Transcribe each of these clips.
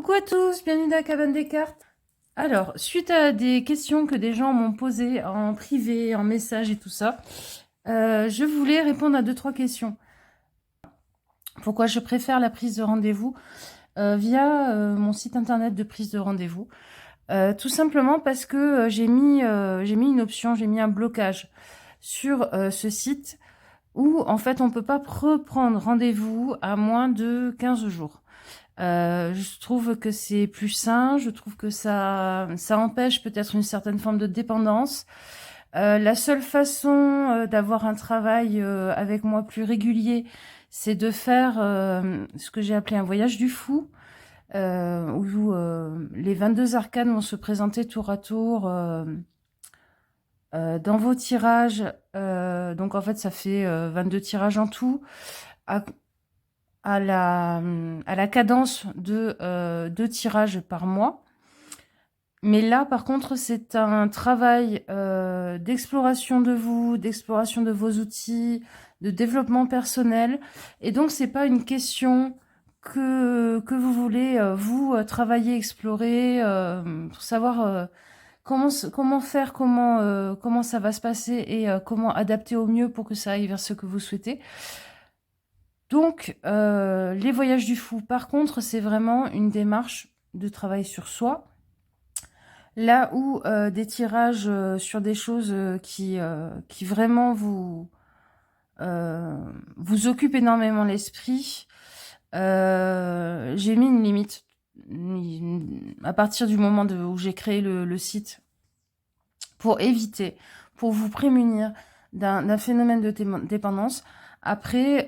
Coucou à tous, bienvenue dans la cabane des cartes. Alors, suite à des questions que des gens m'ont posées en privé, en message et tout ça, je voulais répondre à 2-3 questions. Pourquoi je préfère la prise de rendez-vous via mon site internet de prise de rendez-vous. Tout simplement parce que j'ai mis une option, j'ai mis un blocage sur ce site où en fait on ne peut pas reprendre rendez-vous à moins de 15 jours. Je trouve que c'est plus sain, je trouve que ça empêche peut-être une certaine forme de dépendance. La seule façon d'avoir un travail avec moi plus régulier, c'est de faire ce que j'ai appelé un voyage du fou, où les 22 arcanes vont se présenter tour à tour dans vos tirages. Donc en fait, ça fait 22 tirages en tout. À la cadence de 2 tirages par mois. Mais là, par contre, c'est un travail d'exploration de vous, d'exploration de vos outils, de développement personnel. Et donc, c'est pas une question que vous voulez, vous, travailler, explorer, pour savoir comment faire, comment ça va se passer et comment adapter au mieux pour que ça aille vers ce que vous souhaitez. Donc, les voyages du fou, par contre, c'est vraiment une démarche de travail sur soi. Là où des tirages sur des choses qui vraiment vous occupent énormément l'esprit, j'ai mis une limite. À partir du moment où j'ai créé le site, pour éviter, pour vous prémunir d'un phénomène de dépendance. Après,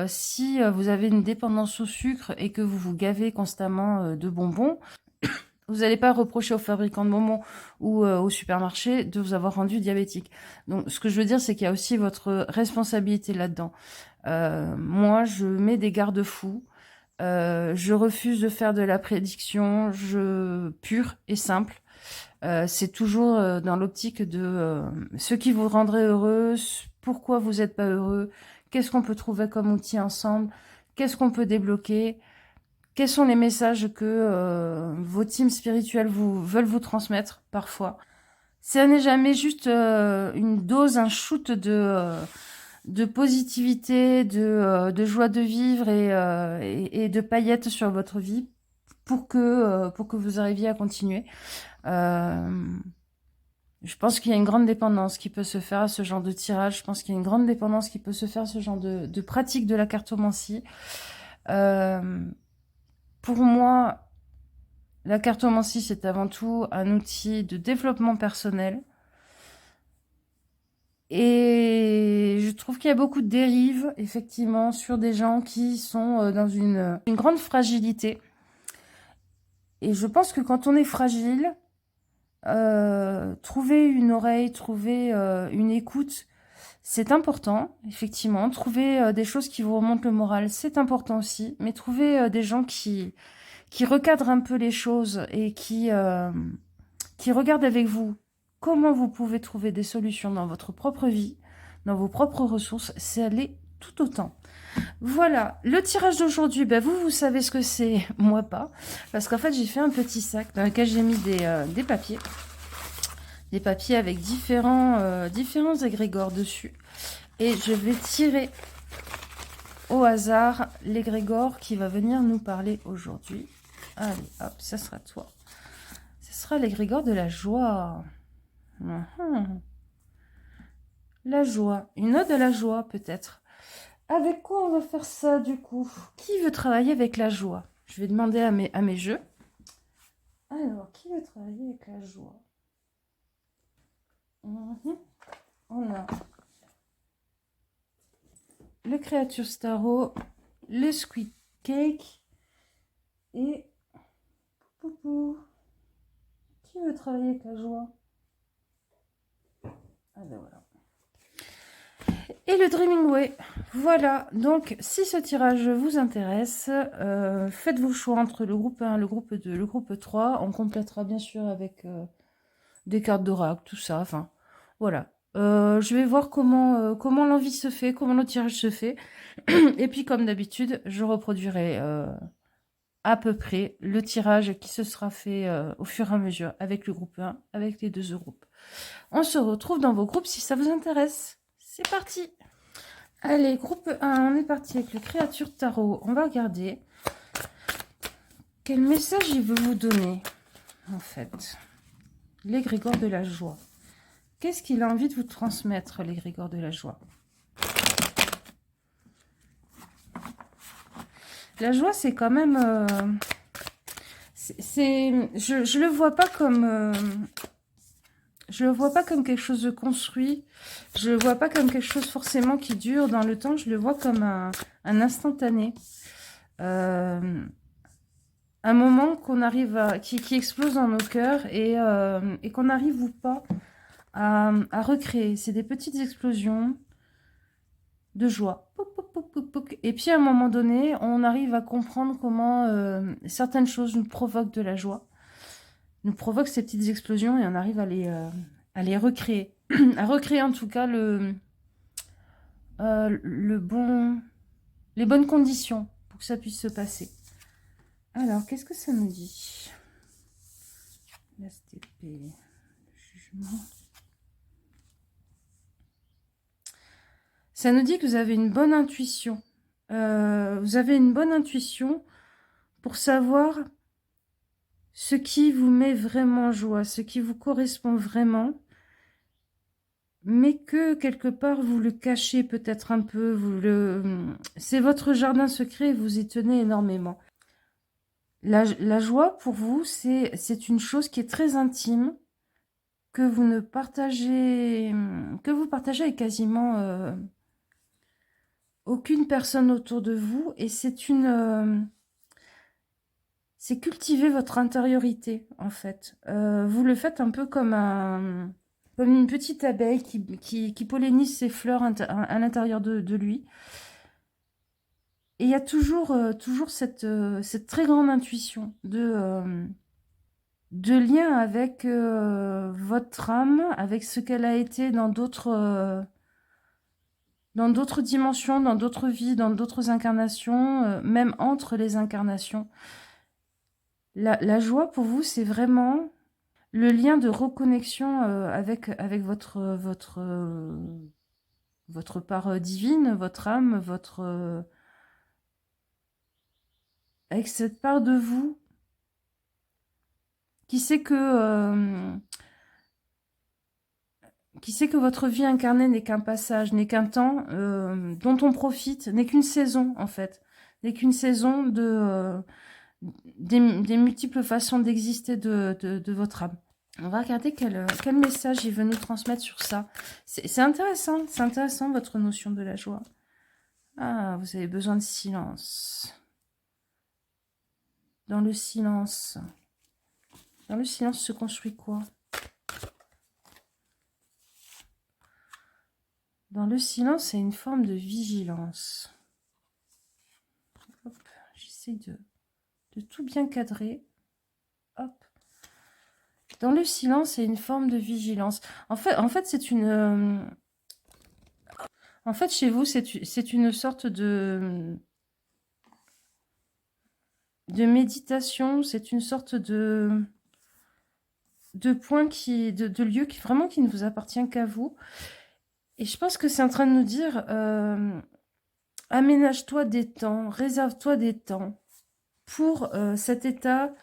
si vous avez une dépendance au sucre et que vous vous gavez constamment de bonbons, vous n'allez pas reprocher aux fabricants de bonbons ou au supermarché de vous avoir rendu diabétique. Donc, ce que je veux dire, c'est qu'il y a aussi votre responsabilité là-dedans. Moi, je mets des garde-fous. Je refuse de faire de la prédiction pure et simple. C'est toujours dans l'optique de ce qui vous rendrait heureux, pourquoi vous n'êtes pas heureux, qu'est-ce qu'on peut trouver comme outil ensemble, qu'est-ce qu'on peut débloquer, quels sont les messages que vos teams spirituels veulent vous transmettre parfois. Ça n'est jamais juste une dose, un shoot de positivité, de joie de vivre et de paillettes sur votre vie pour que vous arriviez à continuer. Je pense qu'il y a une grande dépendance qui peut se faire à ce genre de tirage. Je pense qu'il y a une grande dépendance qui peut se faire à ce genre de pratique de la cartomancie. Pour moi, la cartomancie, c'est avant tout un outil de développement personnel. Et je trouve qu'il y a beaucoup de dérives, effectivement, sur des gens qui sont dans une grande fragilité. Et je pense que quand on est fragile, trouver une oreille, trouver une écoute, c'est important, effectivement. Trouver des choses qui vous remontent le moral, c'est important aussi. Mais trouver des gens qui recadrent un peu les choses et qui regardent avec vous comment vous pouvez trouver des solutions dans votre propre vie, dans vos propres ressources, c'est aller tout autant. Voilà, le tirage d'aujourd'hui, ben vous savez ce que c'est, moi pas. Parce qu'en fait, j'ai fait un petit sac dans lequel j'ai mis des papiers. Des papiers avec différents égrégores dessus. Et je vais tirer au hasard l'égrégore qui va venir nous parler aujourd'hui. Allez, hop, ça sera toi. Ce sera l'égrégore de la joie. La joie. Une ode à la joie, peut-être. Avec quoi on va faire ça, du coup? Qui veut travailler avec la joie? Je vais demander à mes jeux. Alors, qui veut travailler avec la joie? On a le Créature Starro, le Squid Cake et Poupou. Qui veut travailler avec la joie? Ah ben voilà. Et le Dreaming Way. Voilà, donc si ce tirage vous intéresse, faites vos choix entre le groupe 1, le groupe 2, le groupe 3. On complétera bien sûr avec des cartes d'oracle, tout ça. Enfin, voilà. Je vais voir comment l'envie se fait, comment le tirage se fait. Et puis, comme d'habitude, je reproduirai à peu près le tirage qui se sera fait au fur et à mesure avec le groupe 1, avec les 2 groupes. On se retrouve dans vos groupes si ça vous intéresse. C'est parti! Allez, groupe 1, on est parti avec le créature tarot. On va regarder quel message il veut vous donner, en fait. L'égrégore de la joie. Qu'est-ce qu'il a envie de vous transmettre, l'égrégore de la joie? La joie, c'est quand même... je le vois pas comme... je le vois pas comme quelque chose de construit. Je le vois pas comme quelque chose forcément qui dure dans le temps. Je le vois comme un instantané. Un moment qu'on arrive à, qui explose dans nos cœurs et qu'on arrive ou pas à recréer. C'est des petites explosions de joie. Pouc, pouc, pouc, pouc, pouc. Et puis à un moment donné, on arrive à comprendre comment certaines choses nous provoquent de la joie, nous provoquent ces petites explosions et on arrive à les recréer. À recréer en tout cas les bonnes conditions pour que ça puisse se passer. Alors, qu'est-ce que ça nous dit? La STP, le jugement. Ça nous dit que vous avez une bonne intuition. Vous avez une bonne intuition pour savoir ce qui vous met vraiment en joie, ce qui vous correspond vraiment, mais que quelque part vous le cachez peut-être un peu. C'est votre jardin secret et vous y tenez énormément. La joie, pour vous, c'est une chose qui est très intime, que vous partagez avec quasiment aucune personne autour de vous. Et c'est cultiver votre intériorité, en fait. Vous le faites un peu comme une petite abeille qui pollinise ses fleurs à l'intérieur de lui. Et il y a toujours cette très grande intuition de lien avec votre âme, avec ce qu'elle a été dans d'autres dimensions, dans d'autres vies, dans d'autres incarnations, même entre les incarnations. La joie, pour vous, c'est vraiment le lien de reconnexion avec votre part divine, votre âme, avec cette part de vous qui sait que votre vie incarnée n'est qu'un passage, n'est qu'un temps dont on profite, n'est qu'une saison en fait, n'est qu'une saison des multiples façons d'exister de votre âme. On va regarder quel message il veut nous transmettre sur ça. C'est intéressant votre notion de la joie. Ah, vous avez besoin de silence. Dans le silence se construit quoi? Dans le silence, c'est une forme de vigilance. Hop, j'essaie de tout bien cadrer. Hop. Dans le silence, c'est une forme de vigilance. En fait, c'est une... en fait, chez vous, c'est une sorte de méditation. C'est une sorte de point de lieu qui vraiment qui ne vous appartient qu'à vous. Et je pense que c'est en train de nous dire, aménage-toi des temps, réserve-toi des temps pour cet état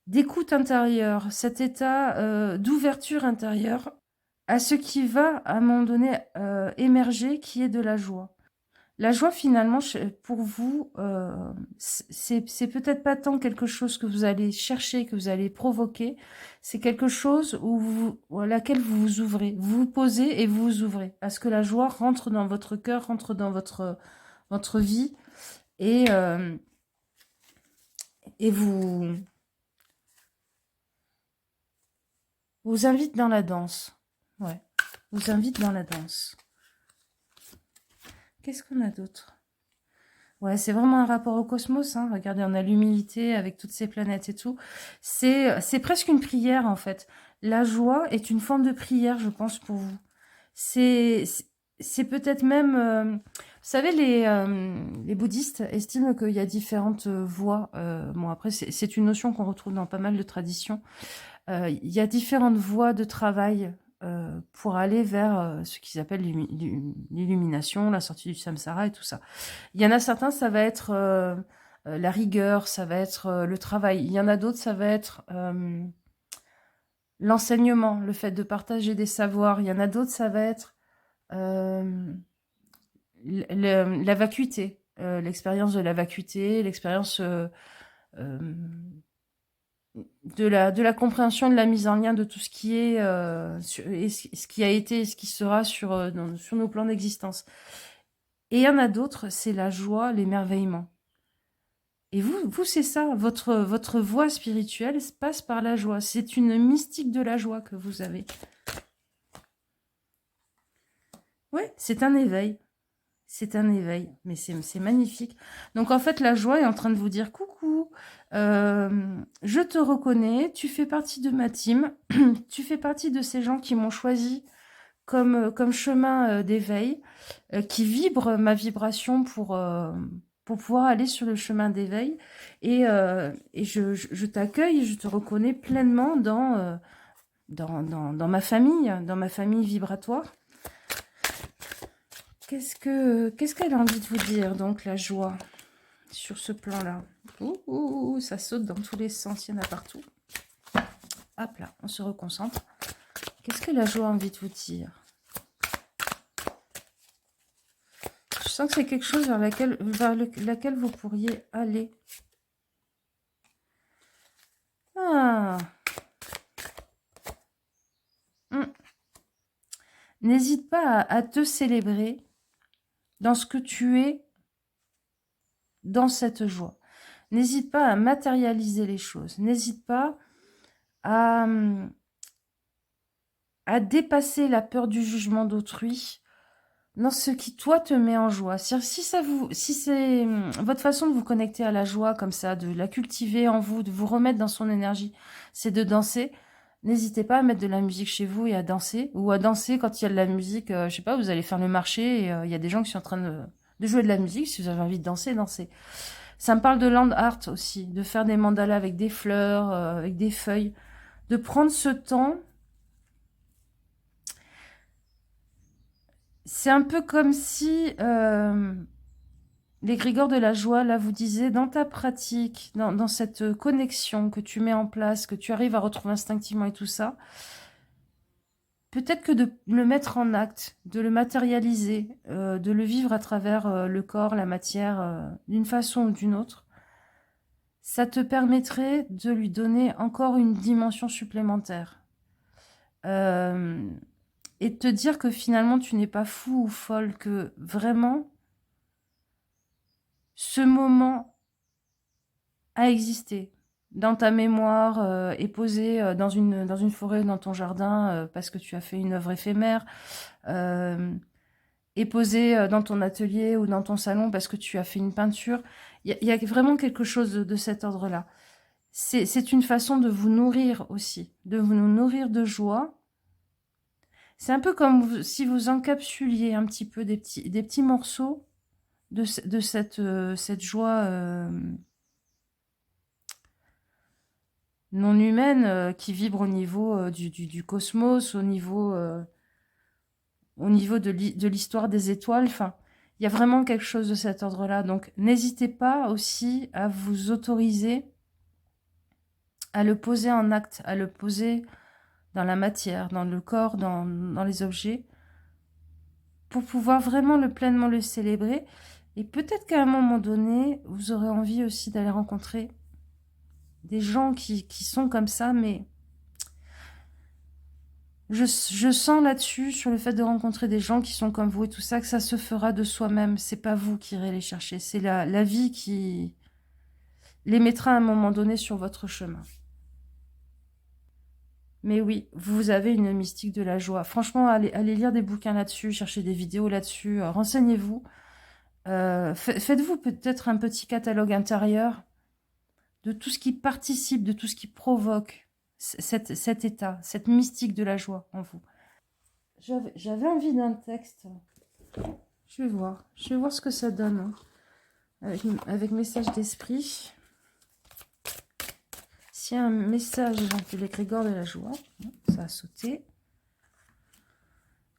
d'écoute intérieure, cet état d'ouverture intérieure à ce qui va, à un moment donné, émerger, qui est de la joie. La joie, finalement, pour vous, c'est peut-être pas tant quelque chose que vous allez chercher, que vous allez provoquer, c'est quelque chose à laquelle vous vous ouvrez. Vous vous posez et vous vous ouvrez, à ce que la joie rentre dans votre cœur, rentre dans votre vie, et vous invite dans la danse. Ouais, vous invite dans la danse. Qu'est-ce qu'on a d'autre? Ouais, c'est vraiment un rapport au cosmos. Hein. Regardez, on a l'humilité avec toutes ces planètes et tout. C'est presque une prière, en fait. La joie est une forme de prière, je pense, pour vous. C'est c'est peut-être même... vous savez, les bouddhistes estiment qu'il y a différentes voies. Bon, après, c'est une notion qu'on retrouve dans pas mal de traditions. Il y a différentes voies de travail pour aller vers ce qu'ils appellent l'illumination, la sortie du samsara et tout ça. Il y en a certains, ça va être la rigueur, ça va être le travail. Il y en a d'autres, ça va être l'enseignement, le fait de partager des savoirs. Il y en a d'autres, ça va être la vacuité, l'expérience de la vacuité, l'expérience euh, de la compréhension, de la mise en lien de tout ce qui est, et ce qui a été et ce qui sera sur nos plans d'existence. Et il y en a d'autres, c'est la joie, l'émerveillement. Et vous c'est ça, votre voie spirituelle passe par la joie. C'est une mystique de la joie que vous avez. Ouais, c'est un éveil. C'est un éveil, mais c'est magnifique. Donc en fait, la joie est en train de vous dire coucou, je te reconnais, tu fais partie de ma team, tu fais partie de ces gens qui m'ont choisi comme chemin d'éveil, qui vibrent ma vibration pour pouvoir aller sur le chemin d'éveil. Et je t'accueille et je te reconnais pleinement dans ma famille vibratoire. Qu'est-ce qu'elle a envie de vous dire, donc, la joie, sur ce plan-là? Ouh, ça saute dans tous les sens, il y en a partout. Hop là, on se reconcentre. Qu'est-ce que la joie a envie de vous dire? Je sens que c'est quelque chose vers laquelle vous pourriez aller. Ah. N'hésite pas à te célébrer dans ce que tu es, dans cette joie. N'hésite pas à matérialiser les choses. N'hésite pas à dépasser la peur du jugement d'autrui dans ce qui, toi, te met en joie. Si c'est votre façon de vous connecter à la joie comme ça, de la cultiver en vous, de vous remettre dans son énergie, c'est de danser. N'hésitez pas à mettre de la musique chez vous et à danser. Ou à danser quand il y a de la musique, je sais pas, vous allez faire le marché et il y a des gens qui sont en train de jouer de la musique. Si vous avez envie de danser, dansez. Ça me parle de land art aussi, de faire des mandalas avec des fleurs, avec des feuilles. De prendre ce temps. C'est un peu comme si l'égrégore de la joie, là, vous disait, dans ta pratique, dans cette connexion que tu mets en place, que tu arrives à retrouver instinctivement et tout ça, peut-être que de le mettre en acte, de le matérialiser, de le vivre à travers le corps, la matière, d'une façon ou d'une autre, ça te permettrait de lui donner encore une dimension supplémentaire. Et de te dire que finalement, tu n'es pas fou ou folle, que vraiment, ce moment a existé dans ta mémoire, est posé dans une forêt, dans ton jardin, parce que tu as fait une œuvre éphémère, est posé dans ton atelier ou dans ton salon parce que tu as fait une peinture. Il y a vraiment quelque chose de cet ordre-là. C'est une façon de vous nourrir aussi, de vous nourrir de joie. C'est un peu comme si vous encapsuliez un petit peu des petits morceaux de cette joie non humaine qui vibre au niveau du cosmos, au niveau de l'histoire des étoiles. Enfin, il y a vraiment quelque chose de cet ordre-là. Donc, n'hésitez pas aussi à vous autoriser à le poser en acte, à le poser dans la matière, dans le corps, dans les objets, pour pouvoir vraiment pleinement le célébrer. Et peut-être qu'à un moment donné, vous aurez envie aussi d'aller rencontrer des gens qui sont comme ça, mais je sens là-dessus, sur le fait de rencontrer des gens qui sont comme vous et tout ça, que ça se fera de soi-même. C'est pas vous qui irez les chercher, c'est la vie qui les mettra à un moment donné sur votre chemin. Mais oui, vous avez une mystique de la joie. Franchement, allez lire des bouquins là-dessus, cherchez des vidéos là-dessus, renseignez-vous. Faites-vous peut-être un petit catalogue intérieur de tout ce qui participe, de tout ce qui provoque cet état, cette mystique de la joie en vous. J'avais envie d'un texte. Je vais voir. Je vais voir ce que ça donne. Hein. Avec message d'esprit. S'il y a un message de l'égrégore de la joie, ça a sauté.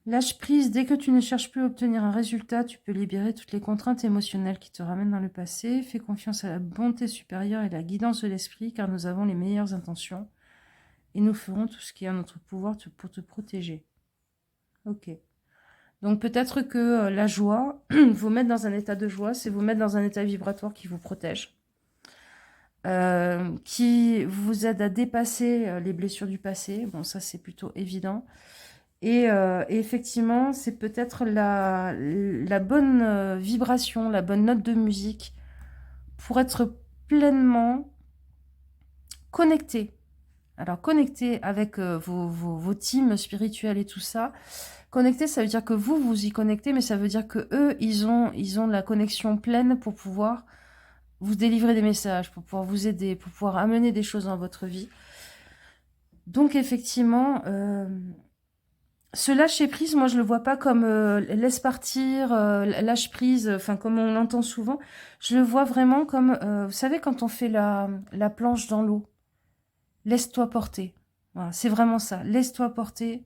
Lâche prise, dès que tu ne cherches plus à obtenir un résultat, tu peux libérer toutes les contraintes émotionnelles qui te ramènent dans le passé. Fais confiance à la bonté supérieure et la guidance de l'esprit, car nous avons les meilleures intentions. Et nous ferons tout ce qui est en notre pouvoir pour te protéger. Ok. Donc peut-être que la joie, vous mettre dans un état de joie, c'est vous mettre dans un état vibratoire qui vous protège. Qui vous aide à dépasser les blessures du passé. Bon, ça c'est plutôt évident. Et effectivement, c'est peut-être la bonne vibration, la bonne note de musique pour être pleinement connecté. Alors, connecté avec vos teams spirituels et tout ça. Connecté, ça veut dire que vous y connectez, mais ça veut dire que eux, ils ont la connexion pleine pour pouvoir vous délivrer des messages, pour pouvoir vous aider, pour pouvoir amener des choses dans votre vie. Donc, effectivement... ce lâcher prise, moi je le vois pas comme laisse partir, lâche prise, enfin comme on l'entend souvent. Je le vois vraiment comme, vous savez, quand on fait la planche dans l'eau, laisse-toi porter. Voilà, c'est vraiment ça, laisse-toi porter,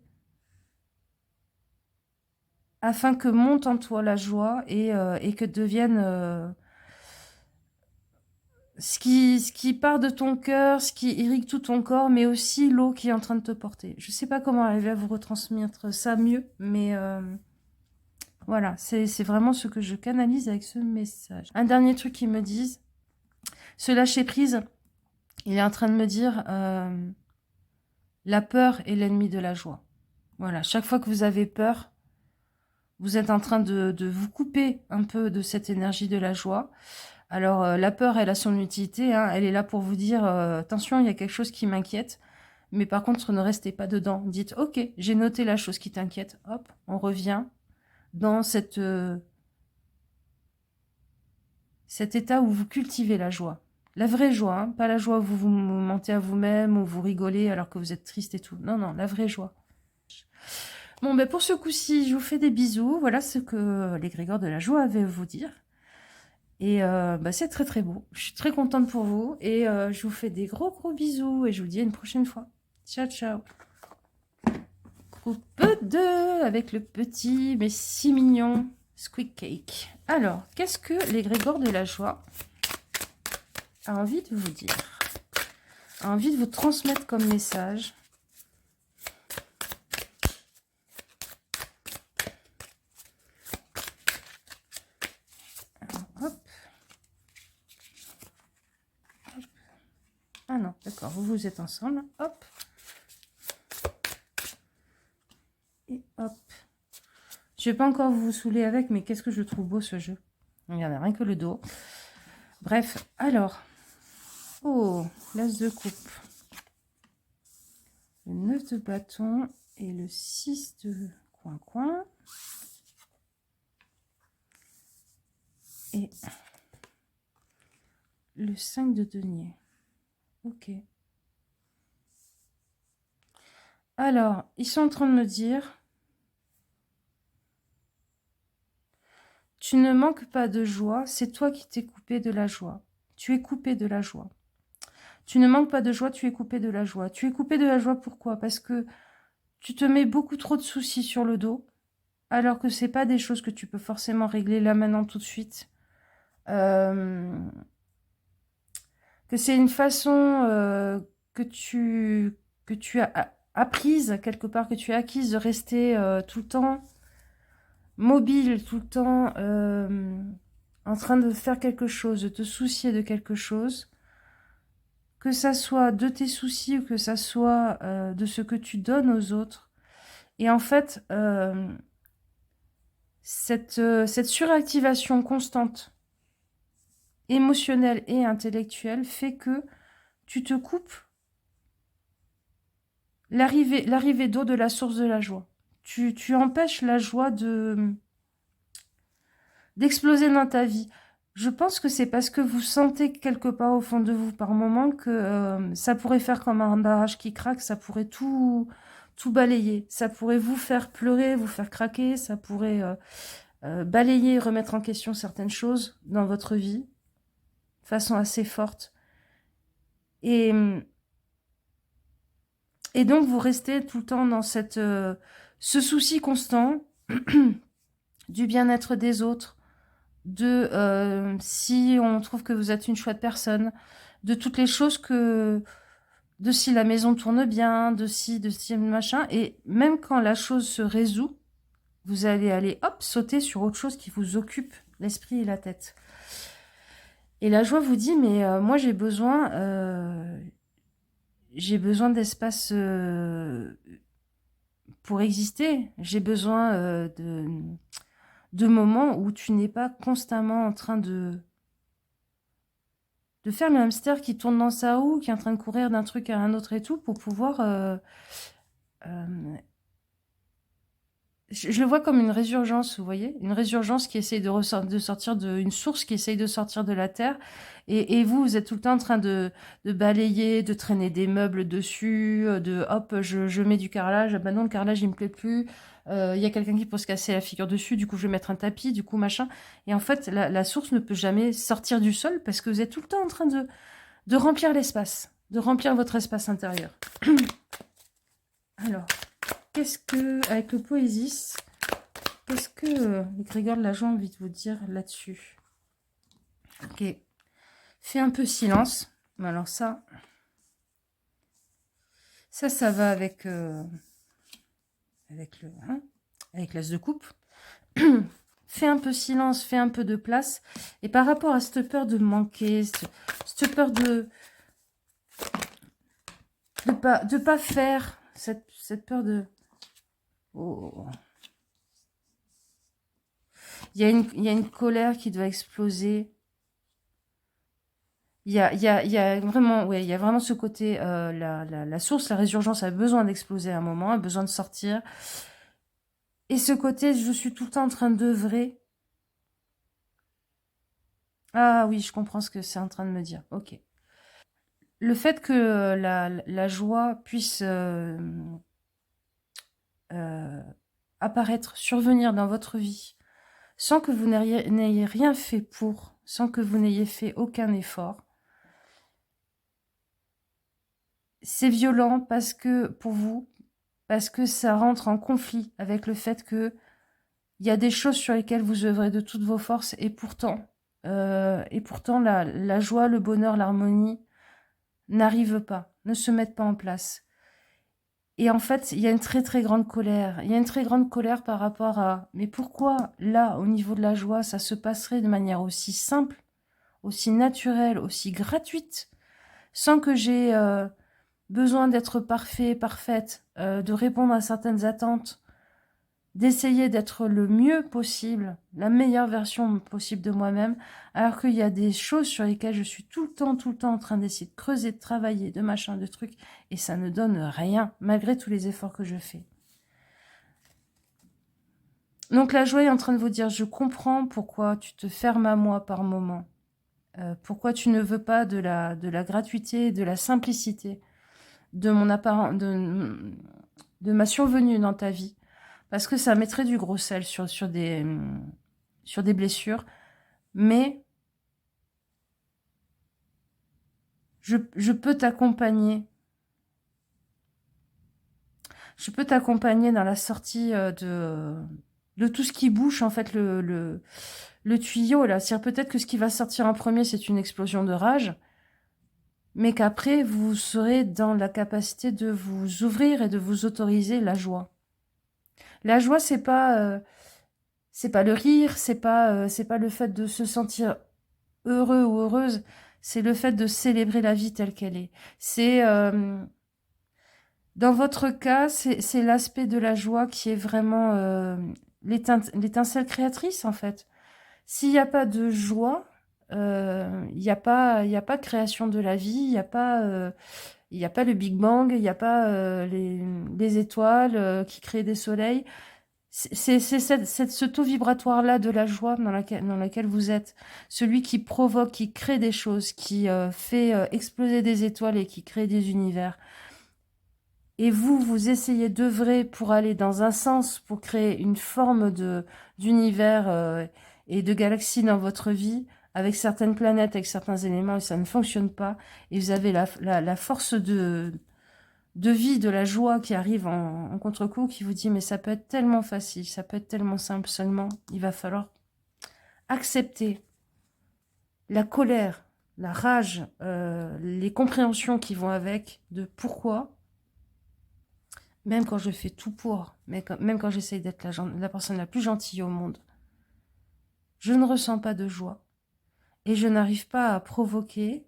afin que monte en toi la joie et que devienne ce qui part de ton cœur, ce qui irrigue tout ton corps, mais aussi l'eau qui est en train de te porter. Je sais pas comment arriver à vous retransmettre ça mieux, mais... voilà, c'est vraiment ce que je canalise avec ce message. Un dernier truc qu'ils me disent, ce lâcher prise, il est en train de me dire, la peur est l'ennemi de la joie. Voilà, chaque fois que vous avez peur, vous êtes en train de vous couper un peu de cette énergie de la joie. Alors, la peur, elle a son utilité, hein, elle est là pour vous dire, attention, il y a quelque chose qui m'inquiète, mais par contre, ne restez pas dedans. Dites, ok, j'ai noté la chose qui t'inquiète, hop, on revient dans cet état où vous cultivez la joie. La vraie joie, hein, pas la joie où vous vous mentez à vous-même, où vous rigolez alors que vous êtes triste et tout. Non, non, la vraie joie. Bon, ben pour ce coup-ci, je vous fais des bisous. Voilà ce que l'égrégore de la joie avait à vous dire. Et c'est très très beau. Je suis très contente pour vous. Et je vous fais des gros gros bisous. Et je vous dis à une prochaine fois. Ciao, ciao. Coupe 2 avec le petit mais si mignon Squeak Cake. Alors, qu'est-ce que l'égrégore de la joie a envie de vous dire, a envie de vous transmettre comme message? Alors, hop. Hop. Ah non, d'accord, vous êtes ensemble. Hop. Et hop. Je vais pas encore vous saouler avec, mais qu'est-ce que je trouve beau ce jeu. Il n'y en a rien que le dos. Bref, alors. Oh, l'as de coupe. Le 9 de bâton et le 6 de coin-coin. Et le 5 de denier. Ok. Alors, ils sont en train de me dire... Tu ne manques pas de joie, c'est toi qui t'es coupé de la joie. Tu es coupé de la joie. Tu ne manques pas de joie, tu es coupé de la joie. Tu es coupé de la joie, pourquoi? Parce que tu te mets beaucoup trop de soucis sur le dos, alors que ce n'est pas des choses que tu peux forcément régler là, maintenant, tout de suite. Que c'est une façon que tu as apprise, quelque part, que tu as acquise de rester tout le temps mobile, tout le temps en train de faire quelque chose, de te soucier de quelque chose, que ça soit de tes soucis ou que ça soit de ce que tu donnes aux autres. Et en fait, cette suractivation constante, émotionnelle et intellectuelle, fait que tu te coupes l'arrivée d'eau de la source de la joie. Tu empêches la joie d'exploser dans ta vie. Je pense que c'est parce que vous sentez quelque part au fond de vous par moment que ça pourrait faire comme un barrage qui craque, ça pourrait tout balayer. Ça pourrait vous faire pleurer, vous faire craquer, ça pourrait balayer, remettre en question certaines choses dans votre vie de façon assez forte. Et donc, vous restez tout le temps dans ce souci constant du bien-être des autres, de si on trouve que vous êtes une chouette personne, de toutes les choses de si la maison tourne bien, de si machin. Et même quand la chose se résout, vous allez aller, hop, sauter sur autre chose qui vous occupe l'esprit et la tête. Et la joie vous dit, mais moi j'ai besoin d'espace pour exister. J'ai besoin de moments où tu n'es pas constamment en train de faire le hamster qui tourne dans sa roue, qui est en train de courir d'un truc à un autre et tout, pour pouvoir... je le vois comme une résurgence, vous voyez, une résurgence qui essaye de sortir une source qui essaye de sortir de la terre, et vous êtes tout le temps en train de balayer, de traîner des meubles dessus, de hop, je mets du carrelage, ah bah non, le carrelage il me plaît plus, il y a quelqu'un qui peut se casser la figure dessus, du coup je vais mettre un tapis, du coup machin, et en fait la source ne peut jamais sortir du sol parce que vous êtes tout le temps en train de remplir l'espace, de remplir votre espace intérieur. Alors, qu'est-ce que, avec le Poésis, qu'est-ce que les Grégor de la Joie ont envie de vous dire là-dessus? Ok. Fais un peu silence. Alors ça va avec, avec l'as de coupe. Fais un peu silence, fais un peu de place. Et par rapport à cette peur de manquer, cette peur de pas faire, cette peur de... Oh. Il y a une colère qui doit exploser. Il y a vraiment, ouais, il y a vraiment ce côté, la source, la résurgence a besoin d'exploser à un moment, a besoin de sortir. Et ce côté, je suis tout le temps en train d'œuvrer. Ah oui, je comprends ce que c'est en train de me dire. Ok. Le fait que la joie puisse apparaître, survenir dans votre vie, sans que vous n'ayez rien fait pour, sans que vous n'ayez fait aucun effort, c'est violent parce que, pour vous, parce que ça rentre en conflit avec le fait que il y a des choses sur lesquelles vous œuvrez de toutes vos forces et pourtant la joie, le bonheur, l'harmonie n'arrivent pas, ne se mettent pas en place. Et en fait, il y a une très très grande colère. Il y a une très grande colère par rapport à... Mais pourquoi là, au niveau de la joie, ça se passerait de manière aussi simple, aussi naturelle, aussi gratuite, sans que j'ai besoin d'être parfait, parfaite, de répondre à certaines attentes, d'essayer d'être le mieux possible, la meilleure version possible de moi-même, alors qu'il y a des choses sur lesquelles je suis tout le temps en train d'essayer de creuser, de travailler, de machin, de trucs, et ça ne donne rien, malgré tous les efforts que je fais. Donc la joie est en train de vous dire, je comprends pourquoi tu te fermes à moi par moment, pourquoi tu ne veux pas de la gratuité, de la simplicité, de ma survenue dans ta vie, parce que ça mettrait du gros sel sur des blessures, mais je peux t'accompagner. Je peux t'accompagner dans la sortie de tout ce qui bouche, en fait, le tuyau, là. C'est-à-dire peut-être que ce qui va sortir en premier, c'est une explosion de rage, mais qu'après, vous serez dans la capacité de vous ouvrir et de vous autoriser la joie. La joie, c'est pas le rire, c'est pas le fait de se sentir heureux ou heureuse, c'est le fait de célébrer la vie telle qu'elle est. C'est dans votre cas, c'est l'aspect de la joie qui est vraiment l'étincelle créatrice, en fait. S'il n'y a pas de joie, il n'y a pas création de la vie, il y a pas le Big Bang, il n'y a pas les étoiles qui créent des soleils. C'est ce taux vibratoire-là de la joie dans laquelle vous êtes. Celui qui provoque, qui crée des choses, qui fait exploser des étoiles et qui crée des univers. et vous essayez d'œuvrer pour aller dans un sens, pour créer une forme d'univers et de galaxie dans votre vie, avec certaines planètes, avec certains éléments, et ça ne fonctionne pas, et vous avez la force de vie, de la joie qui arrive en contre-coup, qui vous dit, mais ça peut être tellement facile, ça peut être tellement simple, seulement il va falloir accepter la colère, la rage, les compréhensions qui vont avec, de pourquoi, même quand je fais tout pour, même quand j'essaye d'être la personne la plus gentille au monde, je ne ressens pas de joie et je n'arrive pas à provoquer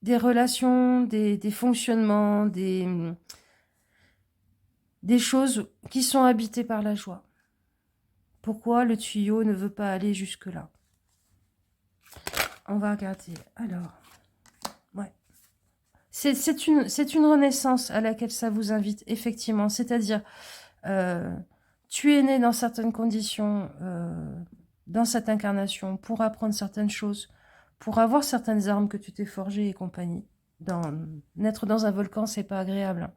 des relations, des fonctionnements, des choses qui sont habitées par la joie. Pourquoi le tuyau ne veut pas aller jusque-là? On va regarder. Alors, ouais. C'est une renaissance à laquelle ça vous invite, effectivement. C'est-à-dire, tu es né dans certaines conditions, dans cette incarnation, pour apprendre certaines choses, pour avoir certaines armes que tu t'es forgées et compagnie. Naître dans un volcan, c'est pas agréable.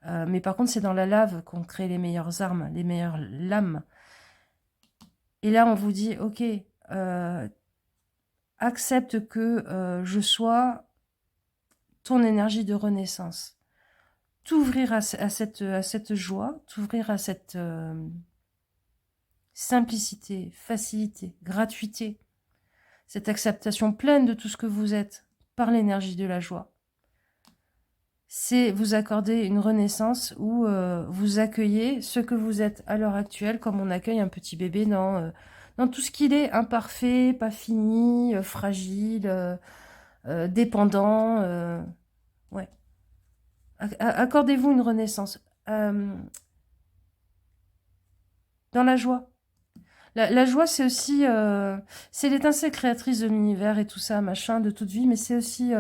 Mais par contre, c'est dans la lave qu'on crée les meilleures armes, les meilleures lames. Et là, on vous dit, ok, accepte que je sois ton énergie de renaissance. T'ouvrir à cette joie, t'ouvrir à cette simplicité, facilité, gratuité, cette acceptation pleine de tout ce que vous êtes par l'énergie de la joie. C'est vous accorder une renaissance où vous accueillez ce que vous êtes à l'heure actuelle, comme on accueille un petit bébé dans tout ce qu'il est, imparfait, pas fini, fragile, dépendant. Ouais. Accordez-vous une renaissance. Dans la joie. La joie, c'est aussi... c'est l'étincelle créatrice de l'univers et tout ça, machin, de toute vie, mais c'est aussi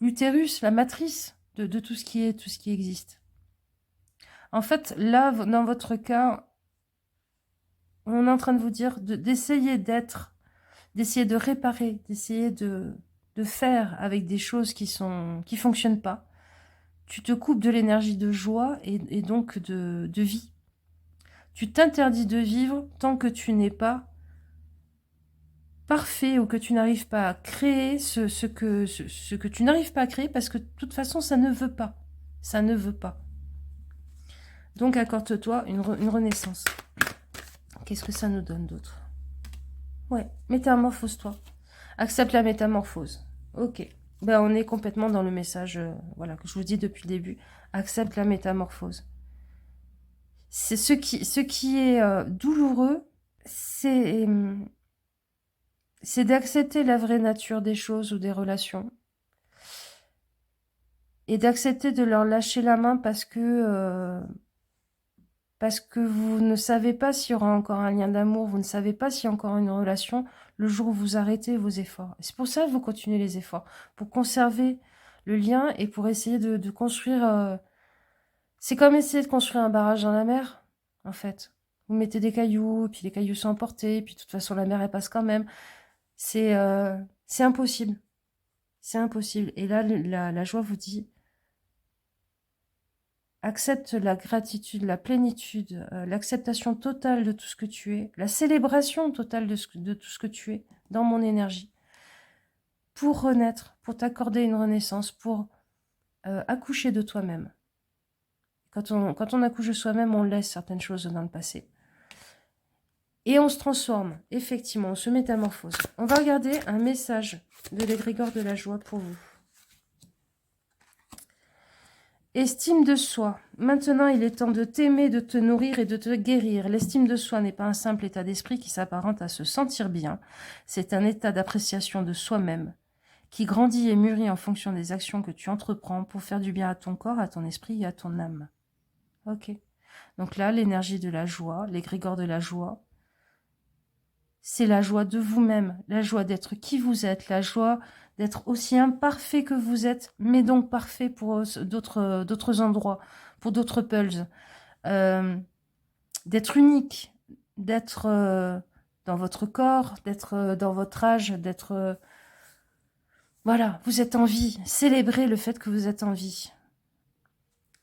l'utérus, la matrice de tout ce qui est, tout ce qui existe. En fait, là, dans votre cas, on est en train de vous dire d'essayer d'être, d'essayer de réparer, d'essayer de faire avec des choses qui fonctionnent pas. Tu te coupes de l'énergie de joie et donc de vie. Tu t'interdis de vivre tant que tu n'es pas parfait ou que tu n'arrives pas à créer ce que tu n'arrives pas à créer parce que de toute façon, ça ne veut pas. Ça ne veut pas. Donc, accorde-toi une renaissance. Qu'est-ce que ça nous donne d'autre? Ouais, métamorphose-toi. Accepte la métamorphose. Ok. Ben, on est complètement dans le message voilà, que je vous dis depuis le début. Accepte la métamorphose. C'est ce qui est douloureux, c'est d'accepter la vraie nature des choses ou des relations et d'accepter de leur lâcher la main parce que vous ne savez pas s'il y aura encore un lien d'amour, vous ne savez pas s'il y a encore une relation le jour où vous arrêtez vos efforts. C'est pour ça que vous continuez les efforts, pour conserver le lien et pour essayer de construire... c'est comme essayer de construire un barrage dans la mer, en fait. Vous mettez des cailloux, puis les cailloux sont emportés, puis de toute façon la mer elle passe quand même. C'est impossible. C'est impossible. Et là, la joie vous dit, accepte la gratitude, la plénitude, l'acceptation totale de tout ce que tu es, la célébration totale de tout ce que tu es dans mon énergie, pour renaître, pour t'accorder une renaissance, pour accoucher de toi-même. Quand on accouche de soi-même, on laisse certaines choses dans le passé. Et on se transforme, effectivement, on se métamorphose. On va regarder un message de l'égrégore de la joie pour vous. Estime de soi. Maintenant, il est temps de t'aimer, de te nourrir et de te guérir. L'estime de soi n'est pas un simple état d'esprit qui s'apparente à se sentir bien. C'est un état d'appréciation de soi-même qui grandit et mûrit en fonction des actions que tu entreprends pour faire du bien à ton corps, à ton esprit et à ton âme. Ok. Donc là, l'énergie de la joie, l'égrégore de la joie, c'est la joie de vous-même, la joie d'être qui vous êtes, la joie d'être aussi imparfait que vous êtes, mais donc parfait pour d'autres endroits, pour d'autres pulses. D'être unique, d'être dans votre corps, d'être dans votre âge, d'être... Voilà, vous êtes en vie. Célébrez le fait que vous êtes en vie.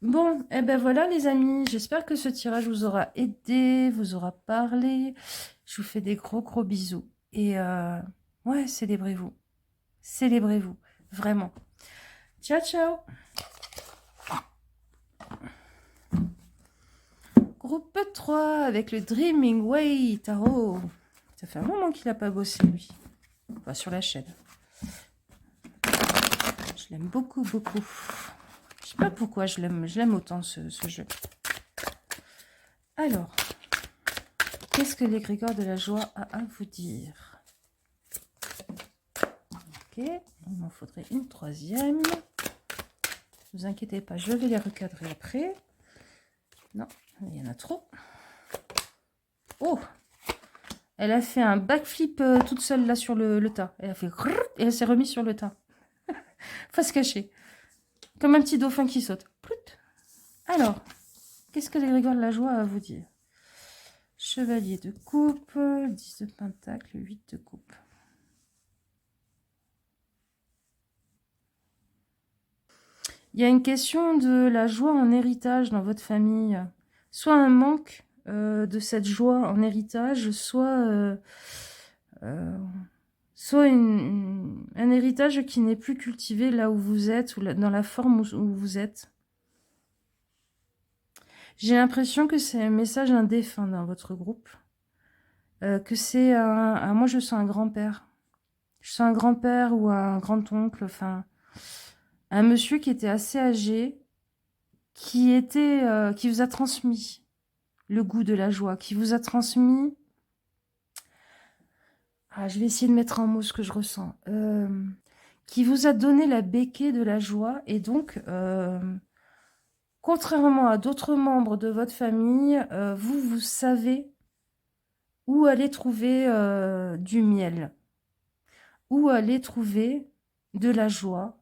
Bon, et ben voilà les amis, j'espère que ce tirage vous aura aidé, vous aura parlé. Je vous fais des gros bisous. Et ouais, célébrez-vous. Célébrez-vous, vraiment. Ciao, ciao. Groupe 3 avec le Dreaming Way Tarot. Ça fait un moment qu'il n'a pas bossé, lui. Enfin, sur la chaîne. Je l'aime beaucoup. Je sais pas pourquoi je l'aime autant, ce jeu. Alors, qu'est-ce que l'égrégore de la joie a à vous dire? Ok, il m'en faudrait une troisième. Ne vous inquiétez pas, je vais les recadrer après. Non, il y en a trop. Oh! Elle a fait un backflip toute seule là sur le tas. Elle a fait et elle s'est remise sur le tas. Face cachée. Comme un petit dauphin qui saute. Plout. Alors, qu'est-ce que l'égrégore de la joie a à vous dire? Chevalier de coupe, 10 de pentacle, 8 de coupe. Il y a une question de la joie en héritage dans votre famille. Soit un manque de cette joie en héritage, soit un héritage qui n'est plus cultivé là où vous êtes, ou dans la forme où vous êtes. J'ai l'impression que c'est un message à un défunt dans votre groupe. Que c'est moi je sens un grand-père. Je sens un grand-père ou un grand-oncle, enfin un monsieur qui était assez âgé, qui vous a transmis le goût de la joie, qui vous a transmis... Ah, je vais essayer de mettre en mots ce que je ressens. Qui vous a donné la béquille de la joie, et donc, contrairement à d'autres membres de votre famille, vous savez où aller trouver du miel, où aller trouver de la joie,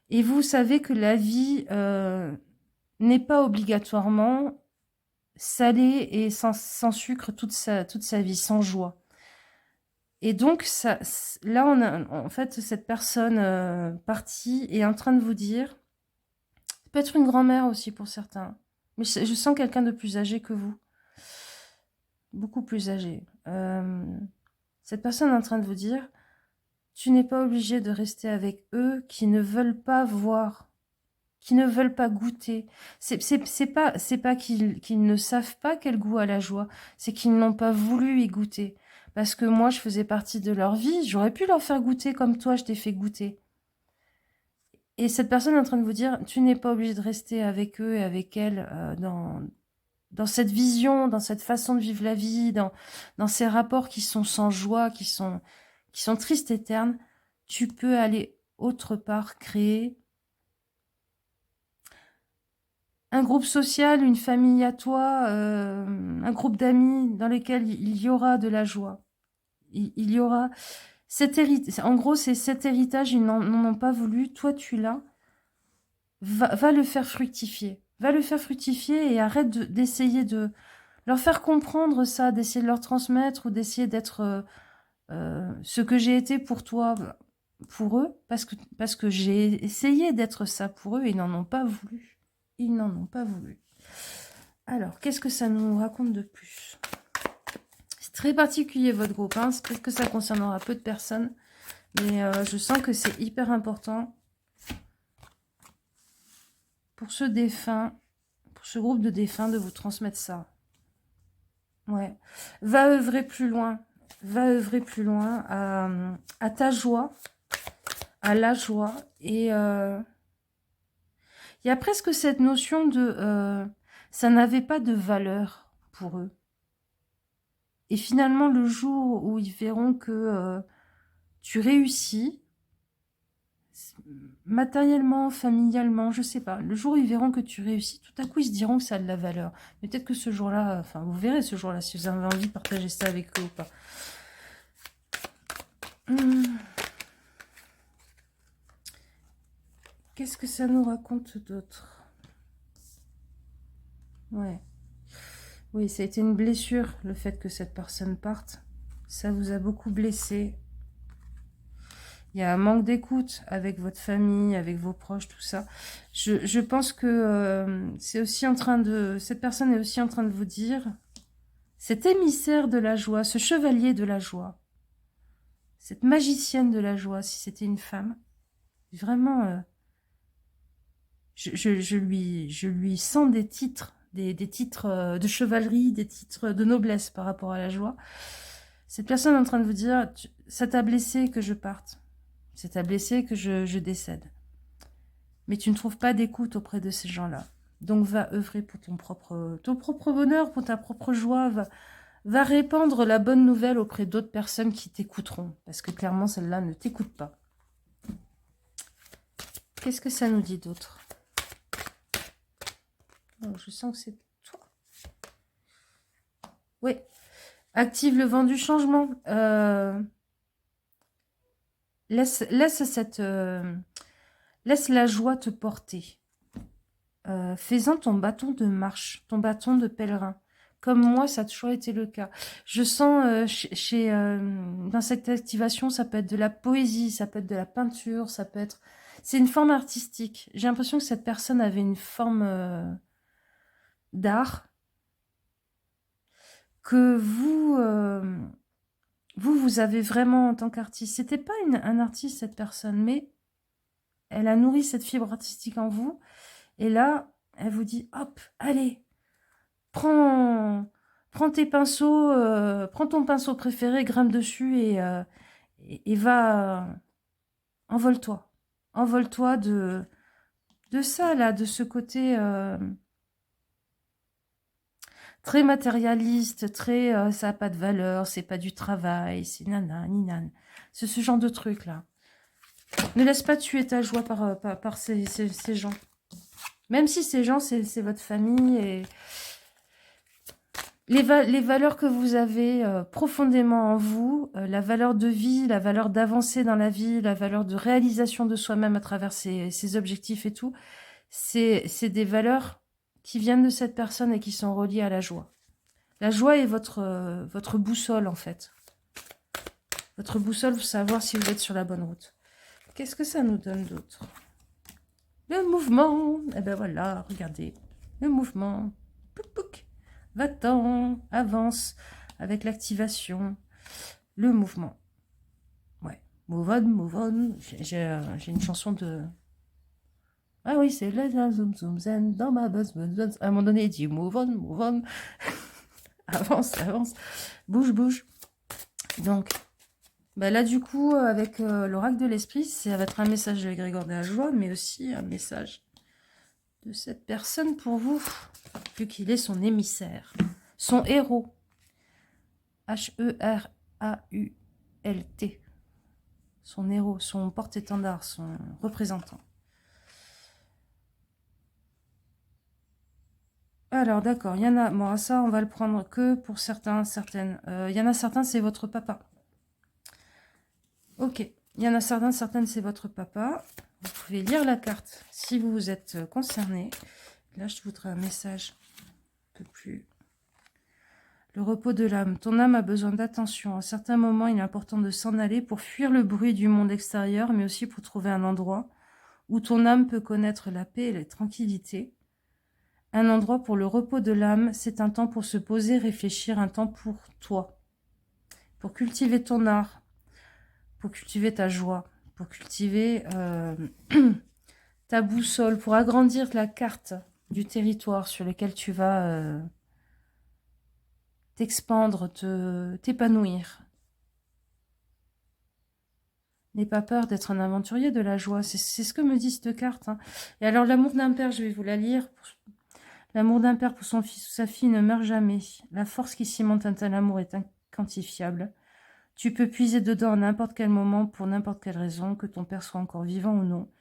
et vous savez que la vie n'est pas obligatoirement salée et sans sucre toute sa vie, sans joie. Et donc, là, en fait, cette personne partie est en train de vous dire, ça peut être une grand-mère aussi pour certains, mais je sens quelqu'un de plus âgé que vous, beaucoup plus âgé. Cette personne est en train de vous dire, tu n'es pas obligé de rester avec eux qui ne veulent pas voir, qui ne veulent pas goûter. C'est pas qu'ils ne savent pas quel goût a la joie, c'est qu'ils n'ont pas voulu y goûter. Parce que moi, je faisais partie de leur vie, j'aurais pu leur faire goûter comme toi, je t'ai fait goûter. Et cette personne est en train de vous dire, tu n'es pas obligé de rester avec eux et avec elles dans cette vision, dans cette façon de vivre la vie, dans ces rapports qui sont sans joie, qui sont tristes et ternes. Tu peux aller autre part, créer un groupe social, une famille à toi, un groupe d'amis dans lesquels il y aura de la joie. Il y aura cet héritage. En gros, c'est cet héritage, ils n'en ont pas voulu. Toi, tu l'as. Va le faire fructifier. Va le faire fructifier et arrête d'essayer de leur faire comprendre ça, d'essayer de leur transmettre ou d'essayer d'être ce que j'ai été pour toi, pour eux, parce que j'ai essayé d'être ça pour eux et ils n'en ont pas voulu. Ils n'en ont pas voulu. Alors, qu'est-ce que ça nous raconte de plus? C'est très particulier votre groupe, hein. Peut-être que ça concernera peu de personnes, mais je sens que c'est hyper important pour ce défunt, pour ce groupe de défunts, de vous transmettre ça. Ouais. Va œuvrer plus loin. Va œuvrer plus loin à ta joie, à la joie. Et il y a presque cette notion de... ça n'avait pas de valeur pour eux. Et finalement, le jour où ils verront que tu réussis, matériellement, familialement, je sais pas, le jour où ils verront que tu réussis, tout à coup, ils se diront que ça a de la valeur. Mais peut-être que ce jour-là, enfin, vous verrez ce jour-là, si vous avez envie de partager ça avec eux ou pas. Qu'est-ce que ça nous raconte d'autre? Ouais. Oui, ça a été une blessure, le fait que cette personne parte. Ça vous a beaucoup blessé. Il y a un manque d'écoute avec votre famille, avec vos proches, tout ça. Je pense que c'est aussi en train de... Cette personne est aussi en train de vous dire, cet émissaire de la joie, ce chevalier de la joie, cette magicienne de la joie, si c'était une femme, vraiment, je lui sens des titres, des titres de chevalerie, des titres de noblesse par rapport à la joie. Cette personne est en train de vous dire, ça t'a blessé que je parte. Ça t'a blessé que je décède. Mais tu ne trouves pas d'écoute auprès de ces gens-là. Donc va œuvrer pour ton propre bonheur, pour ta propre joie. Va répandre la bonne nouvelle auprès d'autres personnes qui t'écouteront. Parce que clairement, celle-là ne t'écoute pas. Qu'est-ce que ça nous dit d'autre? Oh, je sens que c'est toi. Oui. Active le vent du changement. Laisse la joie te porter. Fais-en ton bâton de marche, ton bâton de pèlerin. Comme moi, ça a toujours été le cas. Je sens dans cette activation, ça peut être de la poésie, ça peut être de la peinture, ça peut être... C'est une forme artistique. J'ai l'impression que cette personne avait une forme d'art que vous avez vraiment en tant qu'artiste. C'était pas un artiste, cette personne, mais elle a nourri cette fibre artistique en vous. Et là, elle vous dit, hop, allez, prends tes pinceaux, prends ton pinceau préféré, grimpe dessus et va, envole-toi. Envole-toi de ça, là, de ce côté très matérialiste, très ça n'a pas de valeur, c'est pas du travail, c'est nana, ninan. C'est ce genre de truc, là. Ne laisse pas tuer ta joie par ces gens. Même si ces gens, c'est votre famille et... Les valeurs que vous avez profondément en vous, la valeur de vie, la valeur d'avancer dans la vie, la valeur de réalisation de soi-même à travers ses objectifs et tout, c'est des valeurs qui viennent de cette personne et qui sont reliées à la joie. La joie est votre boussole, en fait. Votre boussole pour savoir si vous êtes sur la bonne route. Qu'est-ce que ça nous donne d'autre? Le mouvement. Eh ben voilà, regardez. Le mouvement. Pouc, pouc. Va-t'en, avance, avec l'activation, le mouvement. Ouais, move on, move on. J'ai une chanson de... Ah oui, c'est là, zoom, zoom, zen, dans ma buzz, buzz, buzz. À un moment donné, il dit move on, move on. Avance, avance, bouge, bouge. Donc, bah là, du coup, avec l'oracle de l'esprit, ça va être un message de l'égrégore de la joie, mais aussi un message de cette personne pour vous, vu qu'il est son émissaire, son héros. H-E-R-A-U-L-T. Son héros, son porte-étendard, son représentant. Alors, d'accord, il y en a... Bon, ça, on va le prendre que pour certains, certaines. Il y en a certains, c'est votre papa. Ok, il y en a certains, certaines, c'est votre papa. Vous pouvez lire la carte si vous êtes concerné. Là, je voudrais un message un peu plus... Le repos de l'âme. Ton âme a besoin d'attention. À certains moments, il est important de s'en aller pour fuir le bruit du monde extérieur, mais aussi pour trouver un endroit où ton âme peut connaître la paix et la tranquillité. Un endroit pour le repos de l'âme, c'est un temps pour se poser, réfléchir, un temps pour toi. Pour cultiver ton art, pour cultiver ta joie, pour cultiver ta boussole, pour agrandir la carte du territoire sur lequel tu vas... t'expandre, t'épanouir. N'aie pas peur d'être un aventurier de la joie. C'est ce que me dit cette carte. Hein. Et alors, l'amour d'un père, je vais vous la lire. L'amour d'un père pour son fils ou sa fille ne meurt jamais. La force qui cimente un tel amour est inquantifiable. Tu peux puiser dedans à n'importe quel moment, pour n'importe quelle raison, que ton père soit encore vivant ou non.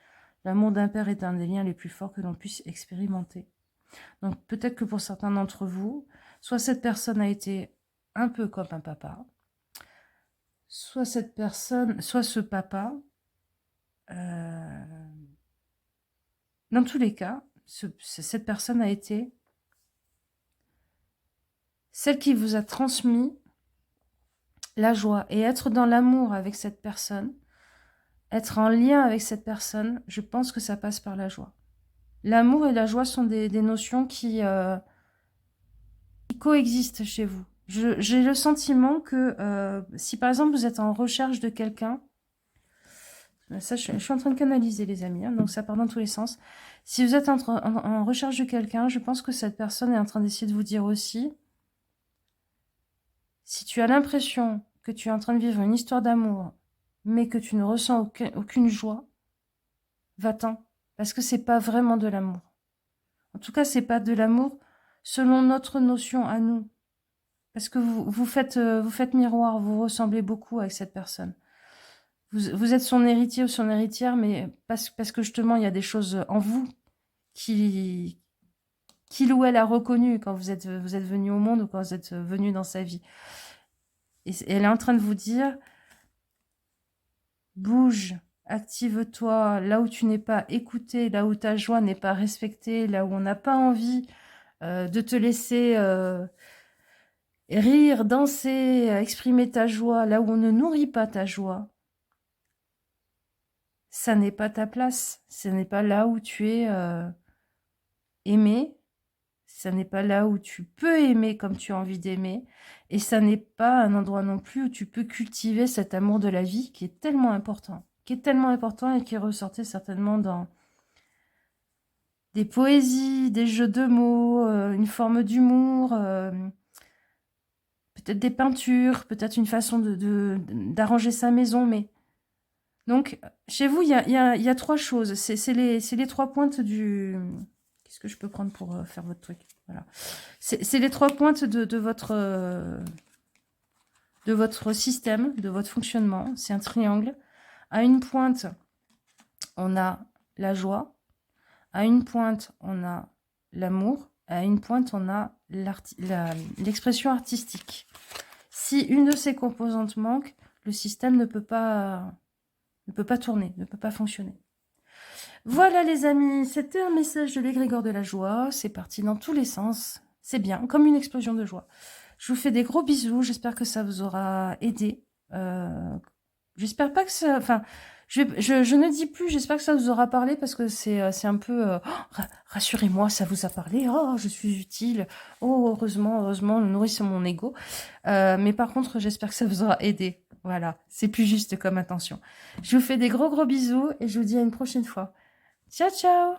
L'amour d'un père est un des liens les plus forts que l'on puisse expérimenter. Donc, peut-être que pour certains d'entre vous, soit cette personne a été un peu comme un papa, soit cette personne, soit ce papa, dans tous les cas, cette personne a été celle qui vous a transmis la joie. Et être dans l'amour avec cette personne, être en lien avec cette personne, je pense que ça passe par la joie. L'amour et la joie sont des notions qui coexistent chez vous. J'ai le sentiment que si par exemple vous êtes en recherche de quelqu'un, ça je suis en train de canaliser les amis, hein, donc ça part dans tous les sens. Si vous êtes en recherche de quelqu'un, je pense que cette personne est en train d'essayer de vous dire aussi, si tu as l'impression que tu es en train de vivre une histoire d'amour, mais que tu ne ressens aucune joie, va-t'en, parce que c'est pas vraiment de l'amour. En tout cas, c'est pas de l'amour selon notre notion à nous. Parce que vous faites miroir, vous ressemblez beaucoup avec cette personne. Vous êtes son héritier ou son héritière, mais parce que justement, il y a des choses en vous qu'il ou elle a reconnues quand vous êtes venu au monde ou quand vous êtes venu dans sa vie. Et elle est en train de vous dire, bouge, active-toi, là où tu n'es pas écouté, là où ta joie n'est pas respectée, là où on n'a pas envie de te laisser rire, danser, exprimer ta joie, là où on ne nourrit pas ta joie. Ça n'est pas ta place, ce n'est pas là où tu es aimé, ça n'est pas là où tu peux aimer comme tu as envie d'aimer, et ça n'est pas un endroit non plus où tu peux cultiver cet amour de la vie qui est tellement important, et qui ressortait certainement dans des poésies, des jeux de mots, une forme d'humour, peut-être des peintures, peut-être une façon d'arranger sa maison, mais... Donc, chez vous, il y a trois choses. C'est les trois pointes du... Qu'est-ce que je peux prendre pour faire votre truc? Voilà. C'est les trois pointes de votre système, de votre fonctionnement. C'est un triangle. À une pointe, on a la joie. À une pointe, on a l'amour. À une pointe, on a l'expression artistique. Si une de ces composantes manque, le système ne peut pas tourner, ne peut pas fonctionner. Voilà les amis, c'était un message de l'égrégore de la joie. C'est parti dans tous les sens. C'est bien, comme une explosion de joie. Je vous fais des gros bisous. J'espère que ça vous aura aidé. J'espère pas que ça... Enfin, je ne dis plus, j'espère que ça vous aura parlé parce que c'est un peu... rassurez-moi, ça vous a parlé. Oh, je suis utile. Oh, heureusement, nourrissez mon ego. Mais par contre, j'espère que ça vous aura aidé. Voilà, c'est plus juste comme intention. Je vous fais des gros bisous et je vous dis à une prochaine fois. Ciao, ciao!